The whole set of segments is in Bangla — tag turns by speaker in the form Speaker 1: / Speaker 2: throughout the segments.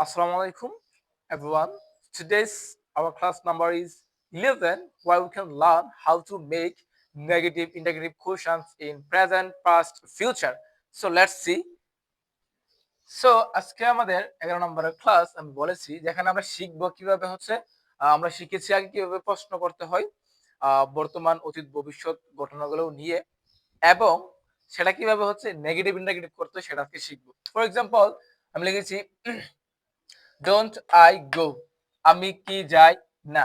Speaker 1: Assalamu alaikum, everyone. Today's our class number is 11, where we can learn how to make negative integrative questions in present, past, future. So let's see. So আজকে আমাদের 11 নম্বরের ক্লাস আমি বলেছি যেখানে আমরা শিখবো কিভাবে হচ্ছে আমরা শিখেছি আগে কিভাবে প্রশ্ন করতে হয় বর্তমান অতীত ভবিষ্যৎ ঘটনাগুলো নিয়ে এবং সেটা কিভাবে হচ্ছে নেগেটিভ ইন্টাগ্রেটিভ করতে হয় সেটা আজকে শিখবো। ফর এক্সাম্পল আমি লিখেছি ডোন্ট আই গো, আমি কি যাই না।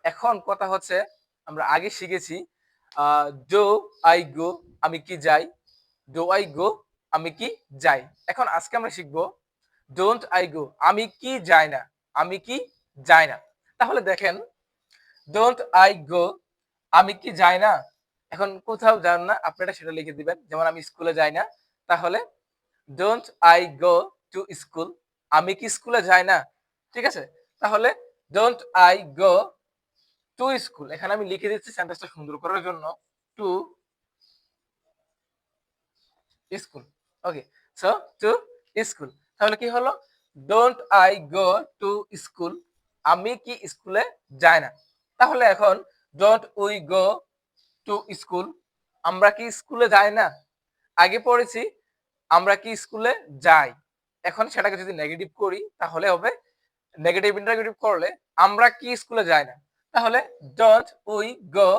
Speaker 1: এখন কথা হচ্ছে আমরা আগে শিখেছি ডো আই গো, আমি কি যাই, ডো আই গো, আমি কি যাই। এখন আজকে আমরা শিখবো ডোন্ট আই গো, আমি কি যাই না, আমি কি যাই না। তাহলে দেখেন ডোন্ট আই গো, আমি কি যাই না। এখন কোথাও যান না আপনারা সেটা লিখে দিবেন, যেমন আমি স্কুলে যাই না, তাহলে don't I go to school, আমি কি স্কুলে যাই না। ঠিক আছে, তাহলে don't I go to school, এখানে আমি লিখে দিচ্ছি সেন্টেন্সটা সুন্দর করার জন্য টু স্কুল। ওকে, সো টু স্কুল, তাহলে কি হলো don't I go to school, আমি কি স্কুলে যাই না। তাহলে এখন don't we go to school, আমরা কি স্কুলে যাই না। আগে পড়েছি আমরা কি স্কুলে যাই, এখন সেটাকে যদি নেগেটিভ করি তাহলে হবে নেগেটিভ ইন্টারোগেটিভ করলে আমরা কি স্কুলে যাই না। তাহলে don't we go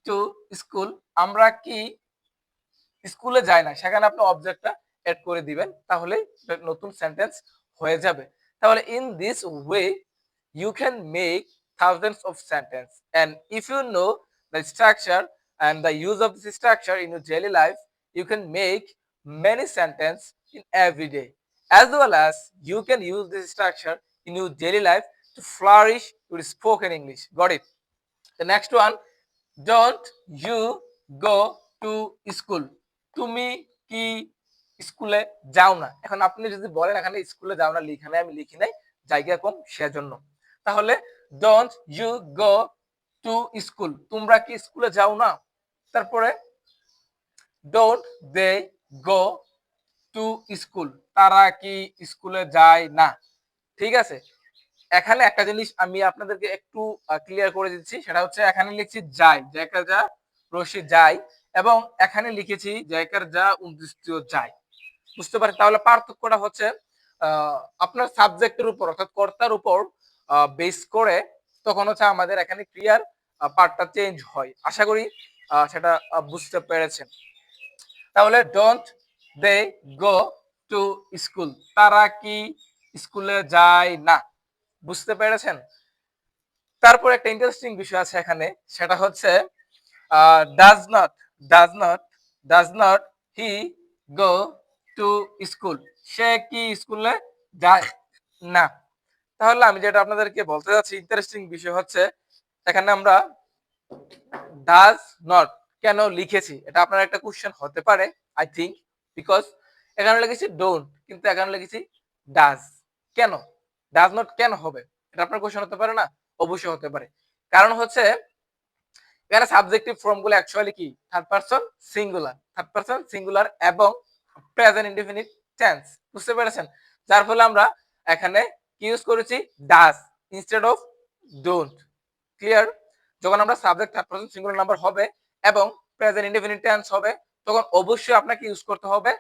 Speaker 1: to school, আমরা কি স্কুলে যাই না, সেখানে আপনি অবজেক্টটা এড করে দিবেন, তাহলে নতুন সেন্টেন্স হয়ে যাবে। তাহলে in this way you can make thousands of sentences, and if you know the structure and the use of this structure in your daily life, you can make many sentences in every day, as well as you can use this structure in your daily life to flourish your spoken English. Got it? The next one, don't you go to school, তুমি কি স্কুলে যাও না। এখন আপনি যদি বলেন এখানে স্কুলে যাও না লিখে নাই, আমি লিখি নাই, জায়গা কম সেজন্য। তাহলে don't you go to school, তোমরা কি স্কুলে যাও না। তারপরে don't they go to school, তারা কি স্কুলে যায় না। ঠিক আছে, এখানে একটা জিনিস আমি আপনাদেরকে একটু ক্লিয়ার করে দিচ্ছি, সেটা হচ্ছে এখানে লিখছি যায়, জায়কার যা রশি যায়, এবং এখানে লিখেছি জায়কার যা উদ্দেশ্য যায়। বুঝতে পারেন, তাহলে পার্থক্যটা হচ্ছে আপনার সাবজেক্টের উপর অর্থাৎ কর্তার উপর বেস করে তখন হচ্ছে আমাদের এখানে ক্লিয়ার পার্টটা চেঞ্জ হয়। আশা করি সেটা বুঝতে পেরেছেন। তাহলে don't they go to school, তারা কি স্কুলে যায় না। বুঝতে পেরেছেন। তারপর একটা ইন্টারেস্টিং বিষয় আছে এখানে, সেটা হচ্ছে does not, does not, does not he go to school, সে কি স্কুলে যায় না। তাহলে আমি যেটা আপনাদেরকে বলতে যাচ্ছি ইন্টারেস্টিং বিষয় হচ্ছে এখানে আমরা ডাজ নট কেন লিখেছি, এটা আপনার একটা কোশ্চেন হতে পারে আই থিঙ্ক, বিকজ এখানে লিখেছি ডোন্ট কিন্তু এখানে লিখেছি ডাজ। কেন ডাজ নট কেন হবে, এটা আপনার কোশ্চেন হতে পারে না। অবশ্যই হতে পারে, কারণ হচ্ছে এখানে সাবজেক্টিভ ফর্ম গুলো অ্যাকচুয়ালি কি third person singular, third person singular এবং প্রেজেন্ট ইনডেফিনিট টেন্স। বুঝতে পেরেছেন, যার ফলে আমরা এখানে কি ইউজ করেছি does instead of don't. Clear, যখন আমরা subject third person singular number হবে এবং প্রেজেন্ট ইনডেফিনিট টেন্স হবে তখন অবশ্যই আপনাকে ইউজ করতে হবে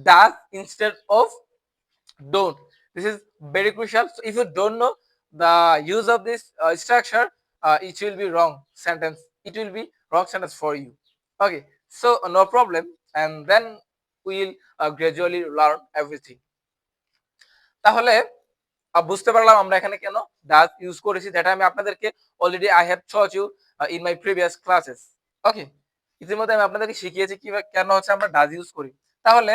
Speaker 1: does instead of don't. This is very crucial. So if you don't know the use of this structure, it will be wrong sentence, it will be wrong sentence for you. Okay, so no problem, and then we will gradually learn everything. তাহলে বুঝতে পারলাম আমরা এখানে কেন ডাজ ইউজ করেছি, যেটা আমি আপনাদেরকে already I have taught you in my previous classes. Okay, ইতিমধ্যে আমি আপনাদেরকে শিখিয়েছি কিভাবে কেন হচ্ছে আমরা ডাজ ইউজ করি। তাহলে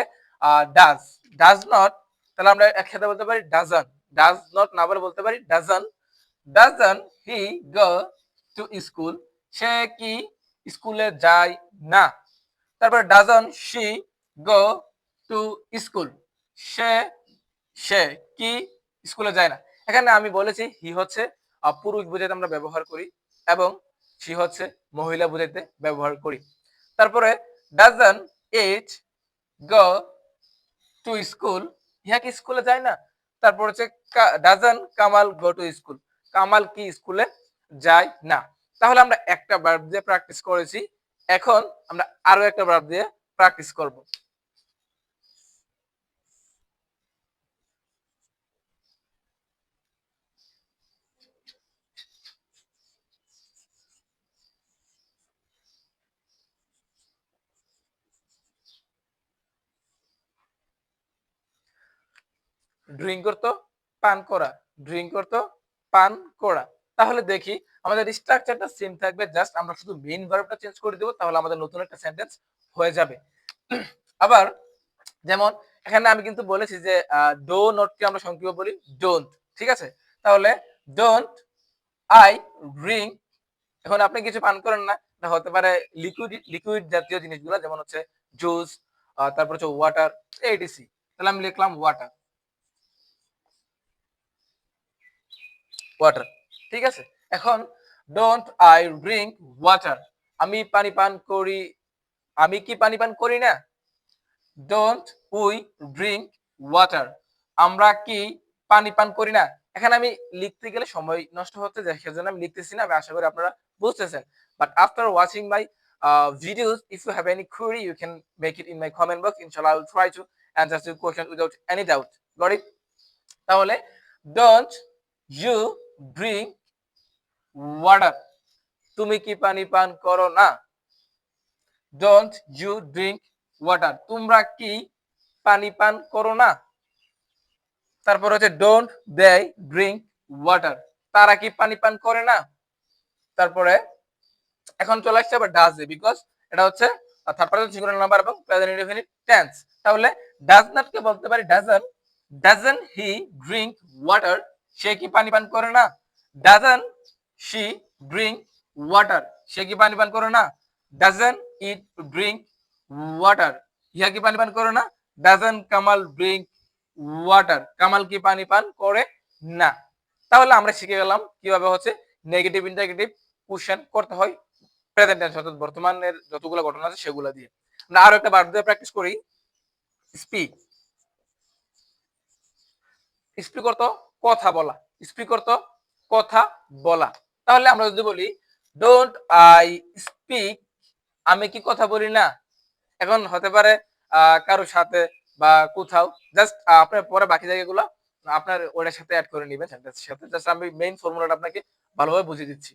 Speaker 1: ডাজ, ডাজ নট, তাহলে আমরা একসাথে বলতে পারি ডাজন, ডাজ নট না বলে বলতে পারি doesn't. Doesn't he go to school, সে কি স্কুলে যায় না। তারপর doesn't she go to school, সে সে কি স্কুলে যায় না। এখানে আমি বলেছি হি হচ্ছে পুরুষ বোঝাইতে আমরা ব্যবহার করি এবং শি হচ্ছে মহিলা বোঝাইতে ব্যবহার করি। তারপরে doesn't it go to school, ইহা কি স্কুলে যায় না। তারপর হচ্ছে doesn't Kamal go to school, Kamal কি স্কুলে যায় না। তাহলে আমরা একটা ভার্ব দিয়ে প্র্যাকটিস করেছি, এখন আমরা আরো একটা ভার্ব দিয়ে প্র্যাকটিস করব। ড্রিঙ্ক করতো পান করা, ড্রিঙ্ক করতো পান করা। তাহলে দেখি আমাদের স্ট্রাকচারটা সেম থাকবে, জাস্ট আমরা শুধু মেইন ভার্বটা চেঞ্জ করে দেব, তাহলে আমাদের নতুন একটা সেন্টেন্স হয়ে যাবে। আবার যেমন এখানে আমি কিন্তু বলেছি যে ডো নট কে আমরা সংক্ষেপে বলি ডোন্ট, ঠিক আছে? তাহলে ডোন্ট আই ড্রিঙ্ক, এখন আপনি কিছু পান করেন না, এটা হতে পারে লিকুইড লিকুইড জাতীয় জিনিসগুলো, যেমন হচ্ছে জুস, তারপর হচ্ছে ওয়াটার, এটিসি। তাহলে আমি লিখলাম ওয়াটার, ওয়াটার, ঠিক আছে? এখন ডোন্ট আই ড্রিঙ্ক ওয়াটার, আমি পানি পান করি, আমি কি পানি পান করি না? ডোন্ট উই ড্রিঙ্ক ওয়াটার, আমরা কি পানি পান করি না? এখানে আমি লিখতে গেলে সময় নষ্ট হচ্ছে, সেজন্য আমি লিখতেছি না। আমি আশা করি আপনারা বুঝতেছেন। But after watching my videos, if you have any query you can make it in my comment box. Inshallah I will try to answer your question without any doubt. Got it? তাহলে don't you drink water, তুমি কি পানি পান করো না? ডোন্ট ইউ ড্রিঙ্ক ওয়াটার, তোমরা কি পানি পান করো না? তারপর হচ্ছে ডোন্ট দে ড্রিঙ্ক ওয়াটার, তারা কি পানি পান করে না? তারপরে এখন চলে আসছে আবার ডাজ, বিকজ এটা হচ্ছে থার্ড পারসন সিঙ্গুলার নাম্বার এবং প্রেজেন্ট ইনডেফিনিট টেন্স। তাহলে ডাজ নট কে বলতে পারি doesn't, doesn't he drink water, সে কি পানি পান করে না? ডাজন শি ড্রিঙ্ক ওয়াটার, সে কি পানি পান করে না? ডাজন ইট ড্রিঙ্ক ওয়াটার, ইহা কি পানি পান করে না? Doesn't Kamal drink water, Kamal কি পানি পান করে না? তাহলে আমরা শিখে গেলাম কিভাবে হচ্ছে নেগেটিভ ইন্টারগেটিভ কোশ্চেন করতে হয় প্রেজেন্ট টেন্স অর্থাৎ বর্তমানের যতগুলো ঘটনা আছে সেগুলো দিয়ে। আমরা আরো একটা ভার্ব দিয়ে প্র্যাকটিস করি, স্পিক। স্পিক অর্থ কথা বলা, স্পিক অর্থ কথা বলা। তাহলে আমরা যদি বলি ডোন্ট আই স্পিক, আমি কি কথা বলি না? এখন হতে পারে কারোর সাথে বা কোথাও, জাস্ট আপনার পরে বাকি জায়গাগুলো আপনার ওটার সাথে অ্যাড করে নেবেন সেন্টেন্সের সাথে। জাস্ট আমি মেইন ফর্মুলাটা আপনাকে ভালোভাবে বুঝিয়ে দিচ্ছি।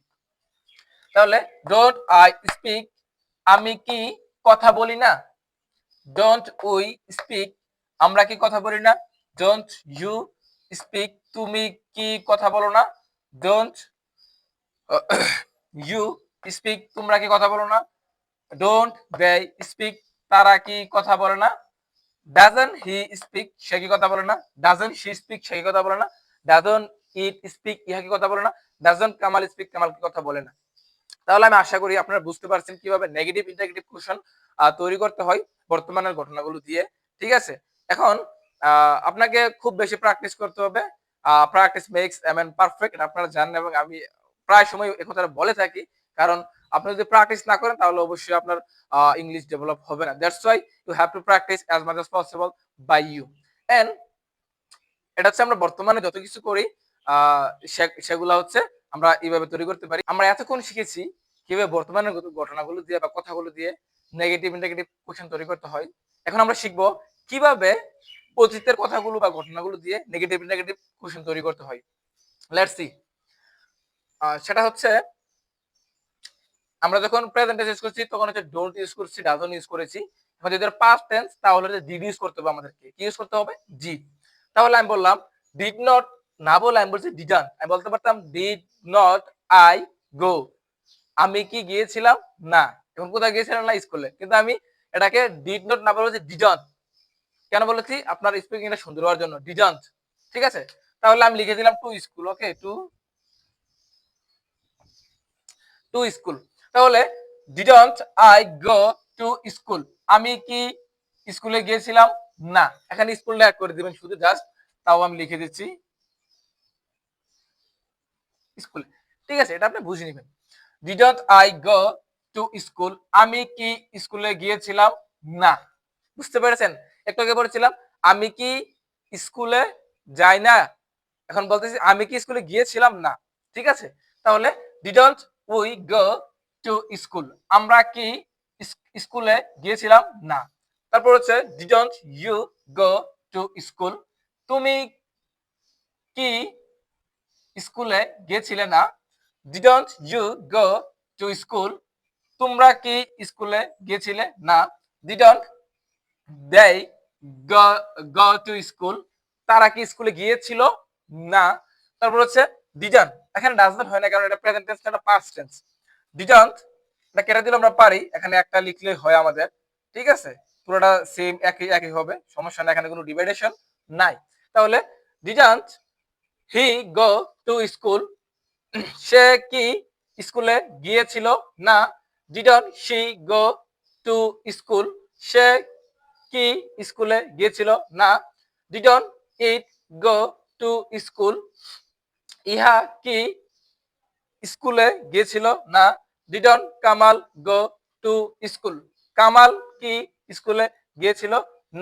Speaker 1: তাহলে ডোন্ট আই স্পিক, আমি কি কথা বলি না? ডোন্ট উই স্পিক, আমরা কি কথা বলি না? ডোন্ট ইউ স্পিক, তুমি কি কথা বলো না? ডোন্ট ইউ স্পিক, তোমরা কি কথা বলো না? ডোন্ট দে স্পিক, তারা কি কথা বলে না? ডাজন হি স্পিক, সে কি কথা বলে না? ডাজন শি স্পিক, সে কি কথা বলে না? ডাজন ইট স্পিক, ইহা কি কথা বলে না? ডাজন কামাল স্পিক, কামাল কি কথা বলে না? তাহলে আমি আশা করি আপনারা বুঝতে পারছেন কিভাবে নেগেটিভ ইন্টারগেটিভ কোশ্চেন তৈরি করতে হয় বর্তমানের ঘটনাগুলো দিয়ে, ঠিক আছে? এখন আপনাকে খুব বেশি প্র্যাকটিস করতে হবে। Practice makes a man perfect, আপনারা জানেন এবং আমি প্রায় সময় এই কথাটা বলে থাকি। কারণ আপনি যদি প্র্যাকটিস না করেন তাহলে অবশ্যই আপনার ইংলিশ ডেভেলপ হবে না। That's why you have to practice as much as possible by you. And এটা হচ্ছে আমরা বর্তমানে যত কিছু করি সেগুলা হচ্ছে আমরা এইভাবে তৈরি করতে পারি। আমরা এতক্ষণ শিখেছি কিভাবে বর্তমানের ঘটনাগুলো দিয়ে বা কথাগুলো দিয়ে নেগেটিভ ইন্টারগেটিভ কোশ্চেন তৈরি করতে হয়। এখন আমরা শিখবো কিভাবে অতীতের কথাগুলো বা ঘটনাগুলো দিয়ে নেগেটিভ ইন্টারগেটিভ কোশ্চেন তৈরি করতে হয়। Let's see. সেটা হচ্ছে আমরা যখন প্রেজেন্ট টেন্স ইউজ করছি তখন হচ্ছে ডোন্ট ইউজ করছি, ডাজন্ট ইউজ করেছি। এখন যদি পাস্ট টেন্স তাহলে হচ্ছে ডিড ইউজ করতে হবে আমাদেরকে। কি ইউজ করতে হবে? ডিড। তাহলে আমি বললাম ডিড নট, না বলে আমি বলছি ডিডন্ট। আমি বলতে পারতাম ডিড নট আই গো, আমি কি গিয়েছিলাম না। এখন কোথায় গিয়েছিলাম না? স্কুলে। কিন্তু আমি এটাকে ডিড নট না বলে বলছি ডিডন্ট। কেন বলেছি? আপনার স্পিকিংটা সুন্দর হওয়ার জন্য, ডিডন্ট। ঠিক আছে? তাহলে আমি লিখে দিলাম to school. Okay, to to school. তাহলে didn't I go to school, আমি কি স্কুলে গিয়েছিলাম না। এখানে স্কুলটা অ্যাড করে দিবেন শুধু জাস্ট, তাও আমি লিখে দিচ্ছি স্কুল। ঠিক আছে, এটা আপনি বুঝে নেবেন। Didn't I go to school, আমি কি স্কুলে গিয়েছিলাম না। বুঝতে পেরেছেন? একটু আগে বলেছিলাম আমি কি স্কুলে যাই না। এখন বলতেছি আমি কি স্কুলে গিয়েছিলাম না। ঠিক আছে? তাহলে didn't we go to school. আমরা কি স্কুলে গিয়েছিলাম না। তারপর হচ্ছে didn't you go to school. তুমি কি স্কুলে গিয়েছিলে না। Didn't you go to school. তোমরা কি স্কুলে গিয়েছিলে না। Didn't they go to school. তারা কি স্কুলে গিয়েছিল না। তারপর হচ্ছে ডিডন্ট, এখানে ডাজ নট হয় না কারণ এটা প্রেজেন্ট টেন্স না পাস্ট টেন্স। ডিডন্ট এটা কেটে দিলে আমরা পারি, এখানে একটা লিখলে হয় আমাদের। ঠিক আছে, পুরোটা সেম একই একই হবে, সমস্যা না, এখানে কোনো ডিভাইডেশন নাই। তাহলে didn't he go to school. সে কি স্কুলে গিয়েছিল না। Didn't she go to school. সে কি স্কুলে গিয়েছিল না। Didn't it go to school. ইহা কি স্কুলে গিয়েছিল না। Didn't Kamal go to school. Kamal কি স্কুলে গিয়েছিল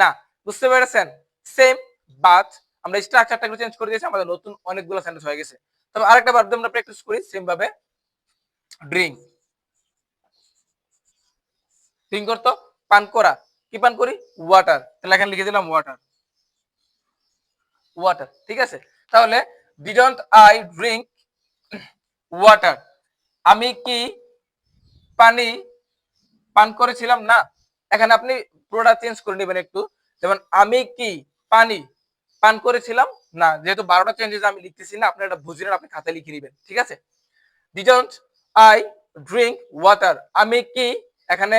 Speaker 1: না। বুঝতে পেরেছেন? সেম, বাট আমরা স্ট্রাকচারটা একটু চেঞ্জ করে দিয়েছি, আমাদের নতুন অনেকগুলো সেন্টেন্স হয়ে গেছে। তবে আরেকটা বার আমরা প্র্যাকটিস করি সেম ভাবে। ড্রিঙ্ক, ড্রিঙ্ক করতো পান করা, কি পান করি, ওয়াটার। তাহলে এখানে লিখে দিলাম ওয়াটার, ওয়াটার। ঠিক আছে, তাহলে ডিডন্ট আই ড্রিঙ্ক ওয়াটার। আমি কি পানি পান করেছিলাম না। এখানে আপনি পুরোটা চেঞ্জ করে নেবেন একটু, যেমন আমি কি পানি পান করেছিলাম না, যেহেতু 12টা চেঞ্জেস আমি লিখতেছি না, আপনি এটা বুঝে নেন, আপনি খাতায় লিখে নেবেন। ঠিক আছে, ডিডন্ট আই ড্রিঙ্ক ওয়াটার। আমি কি, এখানে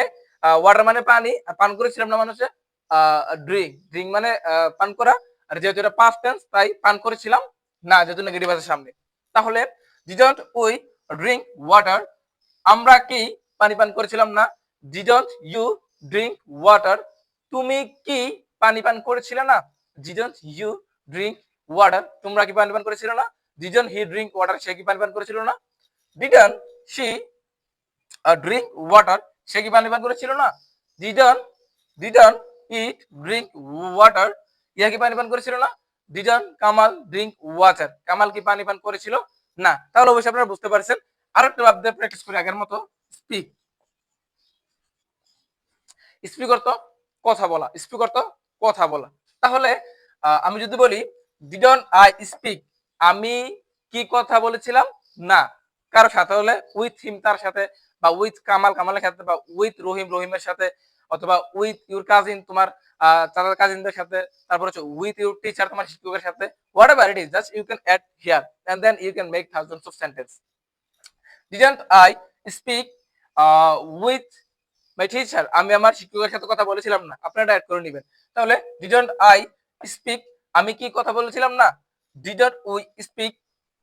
Speaker 1: ওয়াটার মানে পানি, আর পান করেছিলাম না মানে হচ্ছে ড্রিঙ্ক, ড্রিঙ্ক মানে পান করা, আর যেহেতু এটা পাস্ট টেন্স তাই পান করেছিলাম না, যেহেতু নেগেটিভ আছে সামনে। তাহলে ডিডন্ট উই ড্রিঙ্ক ওয়াটার। আমরা কি পানি পান করেছিলাম না। Didn't you drink water. তুমি কি পানি পান করেছিলে না। Didn't you drink water. তোমরা কি পানি পান করেছিলে না। Didn't he drink water. সে কি পানি পান করেছিল না। Didn't she drink water. সে কি পানি পান করেছিল না। Didn't it drink water. ইয়া কি পানি পান করেছিল না। Didn't Kamal drink water. Kamal কি পানি পান করেছিল না। তাহলে অবশ্যই আপনারা বুঝতে পারছেন। আরেকটা ভাব দিয়ে প্র্যাকটিস করি আগের মতো। স্পিক, স্পিক অর্থ কথা বলা, স্পিক অর্থ কথা বলা। তাহলে আমি যদি বলি ডিডন্ট আই স্পিক, আমি কি কথা বলেছিলাম না কারো সাথে, হলে উইথ হিম তার সাথে, বা উইথ কামাল কামালের সাথে, বা উইথ রহিম রহিমের সাথে, অথবা উইথ ইউর কাজিন তোমার চাচার কাজিনদের সাথে, তারপর হচ্ছে উইথ ইউর টিচার তোমার শিক্ষকের সাথে, whatever it is, just you can add here and then you can make thousands of sentence. Didn't I speak with my teacher, আমি আমার শিক্ষকের সাথে কথা বলেছিলাম না, আপনারা অ্যাড করে নেবেন। তাহলে ডিডন্ট আই স্পিক, আমি কি কথা বলেছিলাম না। ডিডন্ট উই স্পিক,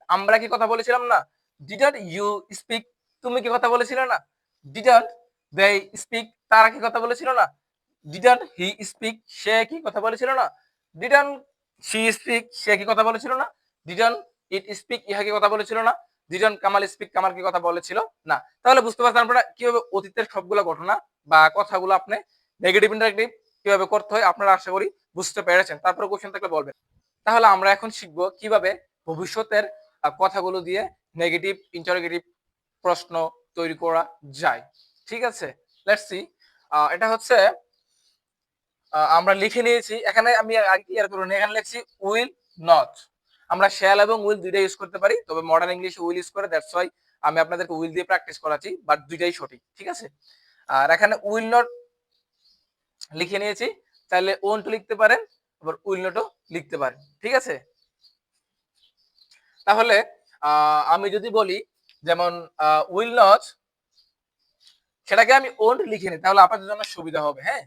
Speaker 1: আমরা কি কথা বলেছিলাম না। ডিডন্ট ইউ স্পিক, তুমি কি কথা বলেছিলে না। ডিডন্ট দে স্পিক, তারা কি কথা বলেছিল না। ডিডন্ট হি স্পিক, সে কি কথা বলেছিল না। ডিডন্ট শি স্পিক, সে কি কথা বলেছিল না। ডিডন্ট ইট স্পিক, ইহা কি কথা বলেছিল না। ডিডন্ট কামাল স্পিক, কামাল কি কথা বলেছিল না। তাহলে বুঝতে পারছেন আপনারা কিভাবে অতীতের সবগুলো ঘটনা বা কথাগুলো আপনি নেগেটিভ ইন্টারেক্টিভ কিভাবে করতে হয়, আপনারা আশা করি বুঝতে পেরেছেন। তারপরে কোশ্চেন থাকলে বলবেন। তাহলে আমরা এখন শিখবো কিভাবে ভবিষ্যতের কথাগুলো দিয়ে নেগেটিভ ইন্টারোগেটিভ প্রশ্ন তৈরি করা যায়। ঠিক আছে, লেটস সি। এটা হচ্ছে আমরা লিখে নিয়েছি, এখানে আমি আর কি এর করুন, এখানে লিখছি উইল নট। আমরা শ্যাল এবং উইল দুইটাই ইউজ করতে পারি, তবে মডার্ন ইংলিশে উইল ইউজ করে, দ্যাটস ওয়াই আমি আপনাদেরকে উইল দিয়ে প্র্যাকটিস করাচ্ছি, বাট দুইটাই সঠিক। ঠিক আছে, আর এখানে উইল নট লিখে নিয়েছি, চাইলে ওন্ট লিখতে পারেন, আবার উইল নটও লিখতে পারেন। ঠিক আছে, তাহলে আমি যদি বলি যেমন উইল নট, সেটাকে আমি ওন্ট লিখে নিই, তাহলে আপনাদের জন্য সুবিধা হবে। হ্যাঁ,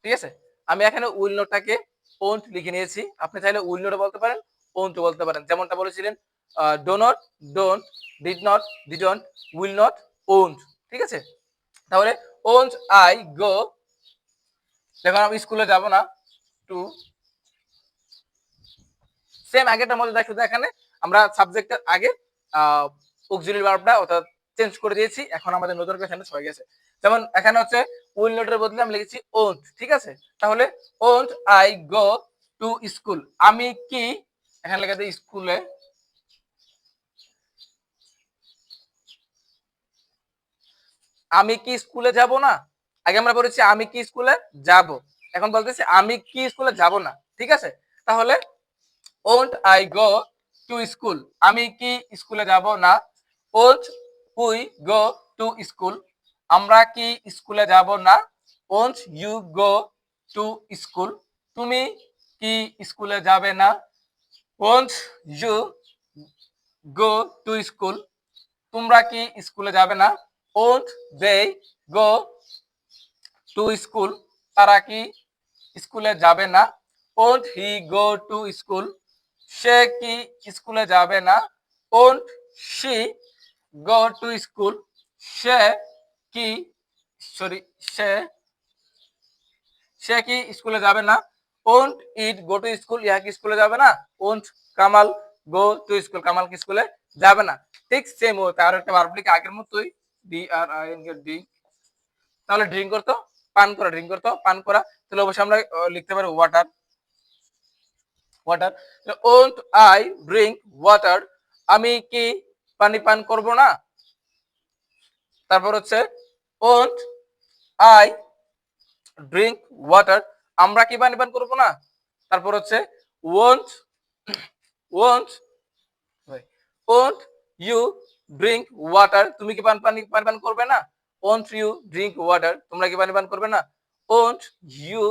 Speaker 1: ঠিক আছে, আমি এখানে উইল নটটাকে ওন্ট লিখে নিয়েছি, আপনি চাইলে উইল নট বলতে পারেন, ওন্ট বলতে পারেন, যেমনটা বলেছিলেন do not, don't, did not, didn't, will not, won't. ঠিক আছে, তাহলে ওন্ট আই গো, দেখো আমি স্কুলে যাব না, টু সেম আগেরটার মধ্যে দেখো এখানে আমরা সাবজেক্টের আগে অক্সিলারি ভার্বটা অর্থাৎ চেঞ্জ করে দিয়েছি, এখন আমাদের নতুন করে সেন্টেন্স হয়ে গেছে। যেমন এখানে হচ্ছে উইল নটের বদলে আমি লিখেছি ওন্ট, ঠিক আছে? তাহলে won't I go to school, আমি কি, এখানে লেখা দিই স্কুলে, আমি কি স্কুলে যাব না, আগে আমরা বলেছি আমি কি স্কুলে যাব, এখন বলতেছি আমি কি স্কুলে যাব না, ঠিক আছে? তাহলে won't I go to school, আমি কি স্কুলে যাব না। Won't we go to school, আমরা কি স্কুলে যাব না। Won't you go to school, তুমি কি স্কুলে যাবে না। Won't you go to school, তোমরা কি স্কুলে যাবে না। Won't they go to school, তারা কি স্কুলে যাবে না। Won't he go to school, সে কি স্কুলে যাবে না। Won't she go to school, সে কি সরি সে সে কি স্কুলে যাবে না। Won't it go to school, ইহা কি স্কুলে যাবে না। Won't Kamal go to school, Kamal কি স্কুলে যাবে না। ঠিক সেম ও তার একটা ভার্ব লিখে আগের মতোই D R I N D, তাহলে ড্রিঙ্ক করতো পান করা, ড্রিঙ্ক করতো পান করা, তাহলে অবশ্যই আমরা লিখতে পারি water, water. Won't I drink water, আমি কি পানি পান করব না। তারপর হচ্ছে ওন্ট আই ড্রিঙ্ক ওয়াটার, আমরা কি পানি পান করব না। তারপর হচ্ছে won't won't won't you drink water, তুমি কি পানি পান করবে না। ওন্ট ইউ ড্রিঙ্ক ওয়াটার, তোমরা কি পানি পান করবে না। Won't you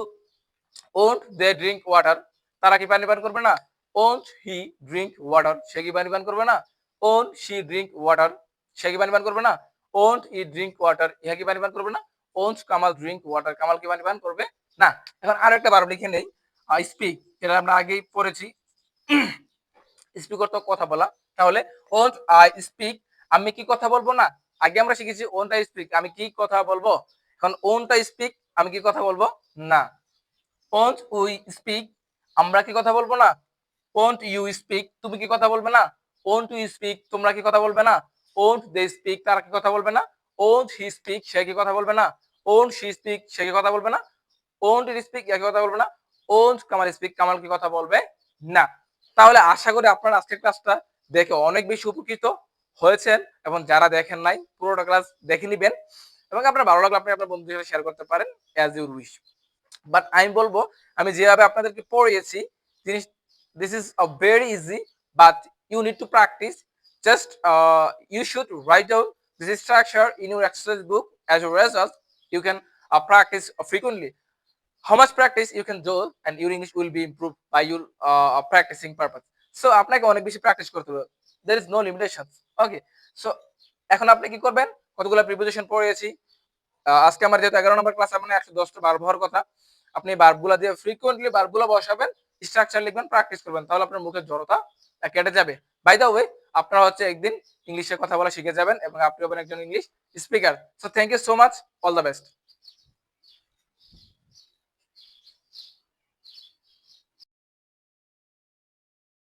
Speaker 1: won't they drink water, তারা কি পানি পান করবে না। ওন্ট হি ড্রিঙ্ক ওয়াটার, সে কি পানি পান করবে না। ওন্ট শি ড্রিঙ্ক ওয়াটার, সে কি পানি পান করবে না। ওন্ট ই ড্রিঙ্ক ওয়াটার, ইহা কি পানি পান করবে না। Won't Kamal drink water, Kamal কি পানি পান করবে না। এখন আরো একটা ভার্ব লিখে নেই, স্পিক, যেটা আমরা আগেই পড়েছি। স্পিক অর্থ কথা বলা, তাহলে ওন্ট আই স্পিক, আমি কি কথা বলবো না। আগে আমরা শিখেছি ওন্ট আই স্পিক, আমি কি কথা বলবো। এখন ওন্ট আই স্পিক, আমি কি কথা বলবো না। ওন্ট উই স্পিক, আমরা কি কথা বলবো না। ওন্ট ইউ স্পিক, তুমি কি কথা বলবে না। ওন্ট ইউ স্পিক, তোমরা কি কথা বলবে না। ওন্ট দে স্পিক, তারা কি কথা বলবে না। ওন্ট হি স্পিক, সে কি কথা বলবে না। ওন্ট শি স্পিক, সে কি কথা বলবে না। ওন্ট ইট স্পিক, কি কথা বলবে না। ওন্ট কামাল স্পিক, কামাল কি কথা বলবে না। তাহলে আশা করি আপনারা আজকের ক্লাসটা দেখে অনেক বেশি উপকৃত হয়েছেন, এবং যারা দেখেন নাই পুরোটা ক্লাস দেখে নিবেন, এবং আপনার ভালো লাগলে আপনি আপনার বন্ধুদের সাথে শেয়ার করতে পারেন অ্যাজ ইউর উইশ। বাট আমি বলবো আমি যেভাবে আপনাদেরকে পড়িয়েছি জিনিস, this is a very easy, but you need to practice. Just you should write down this structure in your exercise book. As a result, you can practice frequently. How much practice you can do and your English will be improved by your practicing purpose. So আপনাকে অনেক বেশি প্র্যাকটিস করতে হবে, there is no limitations. Okay, so এখন আপনি কি করবেন, কতগুলো প্রিপোজিশন পড়িয়েছি, আজকে আমার যেহেতু 11 নম্বর ক্লাস, মানে 110টা ভার্ব হওয়ার কথা, আপনি ভার্বগুলো দিয়ে ফ্রিকোয়েন্টলি ভার্বগুলো বসাবেন, স্ট্রাকচার লিখবেন, প্র্যাকটিস করবেন, তাহলে আপনার মুখের জড়তা কেটে যাবে। বাই দ্য ওয়ে, আপনারা হচ্ছে একদিন ইংলিশে কথা বলা শিখে যাবেন এবং আপনি হবেন একজন English speaker. So thank you so much, all the best.